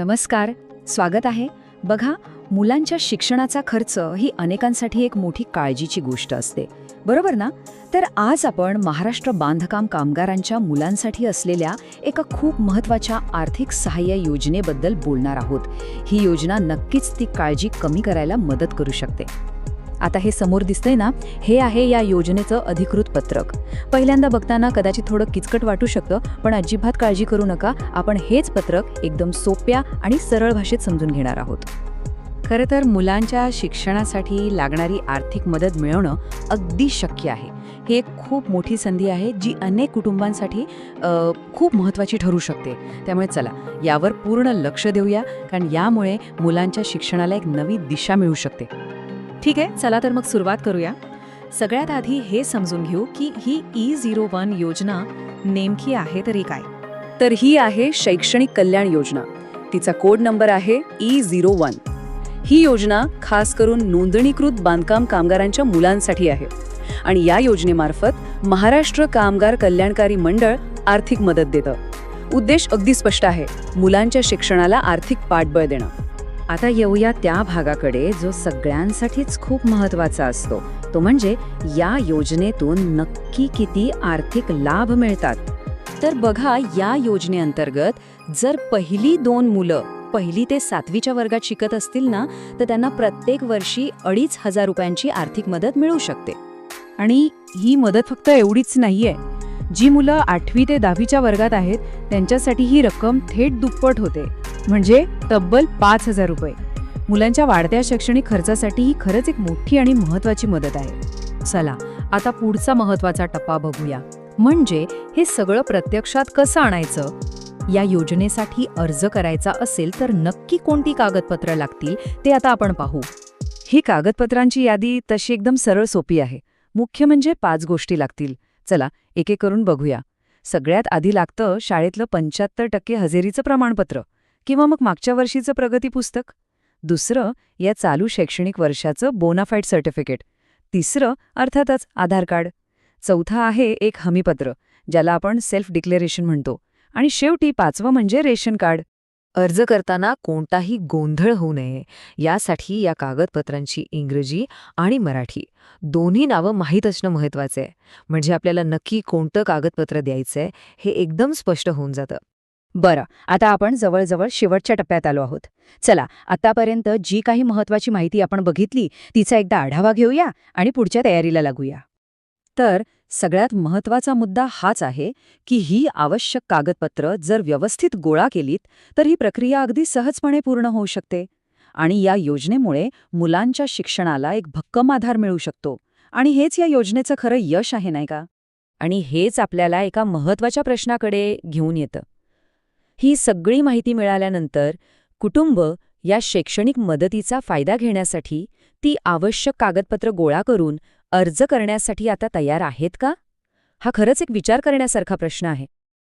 नमस्कार, स्वागत आहे. बघा, मुलांच्या शिक्षणाचा खर्च ही अनेकांसाठी एक मोठी काळजीची गोष्ट असते, बरोबर ना? तर आज आपण महाराष्ट्र बांधकाम कामगारांच्या मुलांसाठी असलेल्या एका खूप महत्त्वाच्या आर्थिक सहाय्य योजनेबद्दल बोलणार आहोत. ही योजना नक्कीच ती काळजी कमी करायला मदत करू शकते. आता हे समोर दिसतंय ना, हे आहे या योजनेचं अधिकृत पत्रक. पहिल्यांदा बघताना कदाचित थोडं किचकट वाटू शकतं, पण अजिबात काळजी करू नका. आपण हेच पत्रक एकदम सोप्या आणि सरळ भाषेत समजून घेणार आहोत. खरं तर मुलांच्या शिक्षणासाठी लागणारी आर्थिक मदत मिळवणं अगदी शक्य आहे. ही एक खूप मोठी संधी आहे जी अनेक कुटुंबांसाठी खूप महत्त्वाची ठरू शकते. त्यामुळे चला यावर पूर्ण लक्ष देऊया, कारण यामुळे मुलांच्या शिक्षणाला एक नवी दिशा मिळू शकते. ठीक आहे, चला तर मग सुरुवात करूया. सगळ्यात आधी हे समजून घेऊ की ही E01 योजना नेमकी आहे तरी काय. तर ही आहे शैक्षणिक कल्याण योजना. तिचा कोड नंबर आहे E01. ही योजना खास करून नोंदणीकृत बांधकाम कामगारांच्या मुलांसाठी आहे आणि या योजनेमार्फत महाराष्ट्र कामगार कल्याणकारी मंडळ आर्थिक मदत देतं. उद्देश अगदी स्पष्ट आहे, मुलांच्या शिक्षणाला आर्थिक पाठबळ देणं. आता येऊया त्या भागाकडे जो सगळ्यांसाठीच खूप महत्त्वाचा असतो, तो म्हणजे या योजनेतून नक्की किती आर्थिक लाभ मिळतात. तर बघा, या योजनेअंतर्गत जर पहिली 2 मुलं 1ली ते 7वीच्या वर्गात शिकत असतील ना, तर त्यांना प्रत्येक वर्षी 2,500 रुपयांची आर्थिक मदत मिळू शकते. आणि ही मदत फक्त एवढीच नाहीये. जी मुलं 8वी ते 10वीच्या वर्गात आहेत त्यांच्यासाठी ही रक्कम थेट दुप्पट होते, म्हणजे तब्बल 5,000 रुपये. मुलांच्या वाढत्या शैक्षणिक खर्चासाठी ही खरंच एक मोठी आणि महत्त्वाची मदत आहे. चला आता पुढचा महत्त्वाचा टप्पा बघूया, म्हणजे हे सगळं प्रत्यक्षात कसं आणायचं. या योजनेसाठी अर्ज करायचा असेल तर नक्की कोणती कागदपत्रं लागतील ते आता आपण पाहू. ही कागदपत्रांची यादी तशी एकदम सरळ सोपी आहे. मुख्य म्हणजे 5 गोष्टी लागतील. चला एक एक करून बघूया. सगळ्यात आधी लागतं शाळेतलं 75% हजेरीचं प्रमाणपत्र किंवा मग मागच्या वर्षीचं प्रगती पुस्तक. दुसरं, या चालू शैक्षणिक वर्षाचं बोनाफाईड सर्टिफिकेट. तिसरं अर्थातच आधार कार्ड. चौथं आहे एक हमीपत्र, ज्याला आपण सेल्फ डिक्लेरेशन म्हणतो. आणि शेवटी 5वं म्हणजे रेशन कार्ड. अर्ज करताना कोणताही गोंधळ होऊ नये यासाठी या कागदपत्रांची इंग्रजी आणि मराठी दोन्ही नावं माहीत असणं महत्त्वाचं आहे. म्हणजे आपल्याला नक्की कोणतं कागदपत्र द्यायचंय हे एकदम स्पष्ट होऊन जातं. बरं, आता आपण जवळजवळ शेवटच्या टप्प्यात आलो आहोत. चला आतापर्यंत जी काही महत्त्वाची माहिती आपण बघितली तिचा एकदा आढावा घेऊया आणि पुढच्या तयारीला लागूया. तर सगळ्यात महत्त्वाचा मुद्दा हाच आहे की ही आवश्यक कागदपत्र जर व्यवस्थित गोळा केलीत तर ही प्रक्रिया अगदी सहजपणे पूर्ण होऊ शकते. आणि या योजनेमुळे मुलांच्या शिक्षणाला एक भक्कम आधार मिळू शकतो. आणि हेच या योजनेचं खरं यश आहे, नाही का? आणि हेच आपल्याला एका महत्त्वाच्या प्रश्नाकडे घेऊन येतं. ही सगळी माहिती मिळाल्यानंतर कुटुंब या शैक्षणिक मदतीचा फायदा घेण्यासाठी ती आवश्यक कागदपत्र गोळा करून अर्ज करण्यासाठी आता तयार आहेत का? हा खरंच एक विचार करण्यासारखा प्रश्न आहे.